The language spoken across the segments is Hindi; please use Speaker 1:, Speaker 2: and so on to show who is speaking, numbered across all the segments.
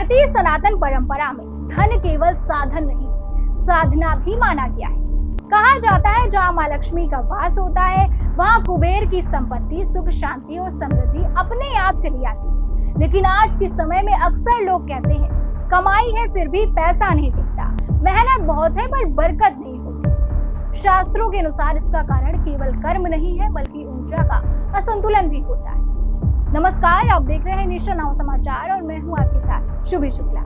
Speaker 1: भारतीय सनातन परंपरा में धन केवल साधन नहीं, साधना भी माना गया है। कहा जाता है जहाँ माँ लक्ष्मी का वास होता है वहाँ कुबेर की संपत्ति, सुख, शांति और समृद्धि अपने आप चली आती है। लेकिन आज के समय में अक्सर लोग कहते हैं कमाई है फिर भी पैसा नहीं टिकता, मेहनत बहुत है पर बरकत नहीं होती। शास्त्रों के अनुसार इसका कारण केवल कर्म नहीं है बल्कि ऊर्जा का असंतुलन भी होता है। नमस्कार, आप देख रहे हैं नेशन नाउ समाचार और मैं हूं आपके साथ शुभी शुक्ला।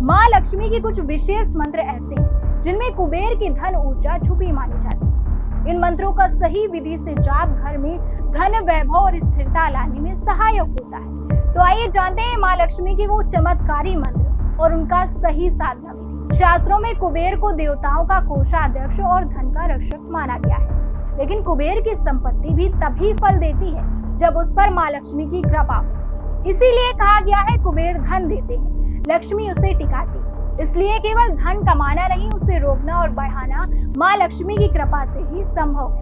Speaker 1: माँ लक्ष्मी की कुछ विशेष मंत्र ऐसे हैं जिनमें कुबेर की धन ऊर्जा छुपी मानी जाती है। इन मंत्रों का सही विधि से जाप घर में धन, वैभव और स्थिरता लाने में सहायक होता है। तो आइए जानते हैं माँ लक्ष्मी की वो चमत्कारी मंत्र और उनका सही साधना विधि। शास्त्रों में कुबेर को देवताओं का कोषाध्यक्ष और धन का रक्षक माना गया है, लेकिन कुबेर की संपत्ति भी तभी फल देती है जब उस पर माँ लक्ष्मी की कृपा हो। इसीलिए कहा गया है कुबेर धन देते हैं, लक्ष्मी उसे टिकाती। इसलिए केवल धन कमाना नहीं, उसे रोकना और बढ़ाना माँ लक्ष्मी की कृपा से ही संभव है।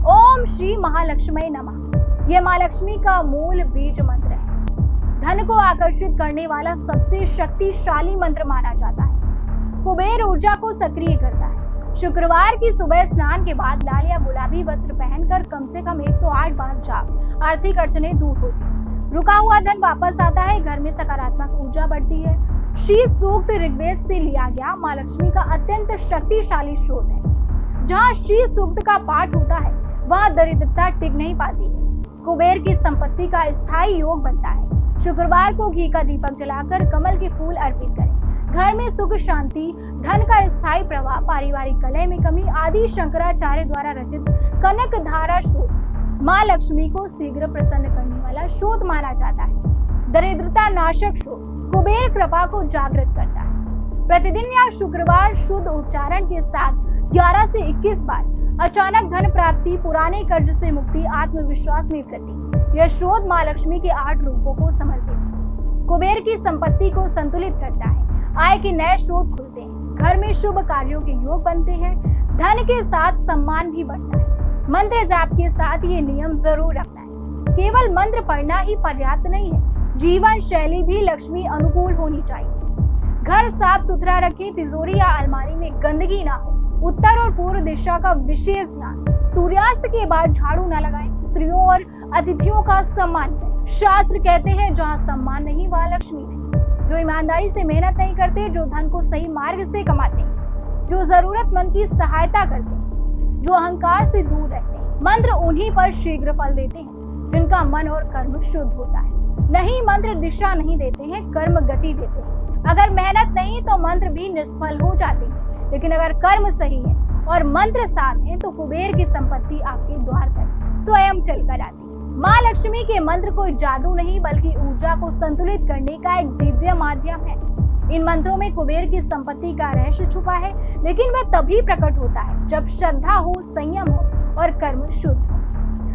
Speaker 1: ओम श्री महालक्ष्मी नमः, ये माँ लक्ष्मी का मूल बीज मंत्र है। धन को आकर्षित करने वाला सबसे शक्तिशाली मंत्र माना जाता है। कुबेर ऊर्जा को सक्रिय करता है। शुक्रवार की सुबह स्नान के बाद लाल या गुलाबी वस्त्र पहनकर कम से कम 108 बार जाप, आर्थिक अड़चनें दूर होती। रुका हुआ धन वापस आता है, घर में सकारात्मक ऊर्जा बढ़ती है। शीश सूक्त ऋग्वेद से लिया गया माँ लक्ष्मी का अत्यंत शक्तिशाली स्रोत है। जहाँ शीश सूक्त का पाठ होता है वहाँ दरिद्रता टिक नहीं पाती है। कुबेर की संपत्ति का स्थायी योग बनता है। शुक्रवार को घी का दीपक जलाकर कमल के फूल अर्पित करें। घर में सुख, शांति, धन का स्थायी प्रवाह, पारिवारिक कलह में कमी आदि शंकराचार्य द्वारा रचित कनक धारा शोध माँ लक्ष्मी को शीघ्र प्रसन्न करने वाला शोध माना जाता है। दरिद्रता नाशक शोध कुबेर कृपा को जागृत करता है। प्रतिदिन या शुक्रवार शुद्ध उच्चारण के साथ 11 से 21 बार अचानक धन प्राप्ति, पुराने कर्ज से मुक्ति, आत्मविश्वास में वृद्धि। यह शोध माँ लक्ष्मी के 8 रूपों को समर्पित है। कुबेर की संपत्ति को संतुलित करता है। आय के नए स्रोत खुलते हैं, घर में शुभ कार्यों के योग बनते हैं, धन के साथ सम्मान भी बढ़ता है। मंत्र जाप के साथ ये नियम जरूर रखना है। केवल मंत्र पढ़ना ही पर्याप्त नहीं है, जीवन शैली भी लक्ष्मी अनुकूल होनी चाहिए। घर साफ सुथरा रखें, तिजोरी या अलमारी में गंदगी ना हो। उत्तर और पूर्व दिशा का विशेष ध्यान। सूर्यास्त के बाद झाड़ू न लगाएं। स्त्रियों और अतिथियों का सम्मान करें। शास्त्र कहते हैं जहाँ सम्मान नहीं वहाँ लक्ष्मी नहीं। जो ईमानदारी से मेहनत नहीं करते, जो धन को सही मार्ग से कमाते हैं, जो जरूरतमंद की सहायता करते हैं, जो अहंकार से दूर रहते हैं, मंत्र उन्हीं पर शीघ्र फल देते हैं जिनका मन और कर्म शुद्ध होता है। नहीं, मंत्र दिशा नहीं देते हैं, कर्म गति देते हैं। अगर मेहनत नहीं तो मंत्र भी निष्फल हो जाते हैं, लेकिन अगर कर्म सही है और मंत्र साथ है तो कुबेर की संपत्ति आपके द्वार तक स्वयं चलकर आती है। माँ लक्ष्मी के मंत्र कोई जादू नहीं बल्कि ऊर्जा को संतुलित करने का एक दिव्य माध्यम है। इन मंत्रों में कुबेर की संपत्ति का रहस्य छुपा है, लेकिन वह तभी प्रकट होता है जब श्रद्धा हो, संयम हो और कर्म शुद्ध हो।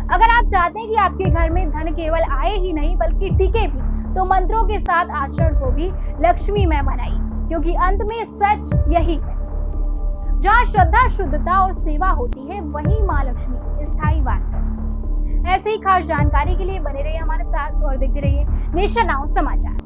Speaker 1: अगर आप चाहते हैं कि आपके घर में धन केवल आए ही नहीं बल्कि टिके भी, तो मंत्रों के साथ आचरण को भी लक्ष्मीमय बनाइए, क्योंकि अंत में सच यही है। जहाँ श्रद्धा, शुद्धता और सेवा होती है वहीं माँ लक्ष्मी स्थायी वास करती है। ऐसी ही खास जानकारी के लिए बने रहिए हमारे साथ और देखते रहिए नेशन नाउ समाचार।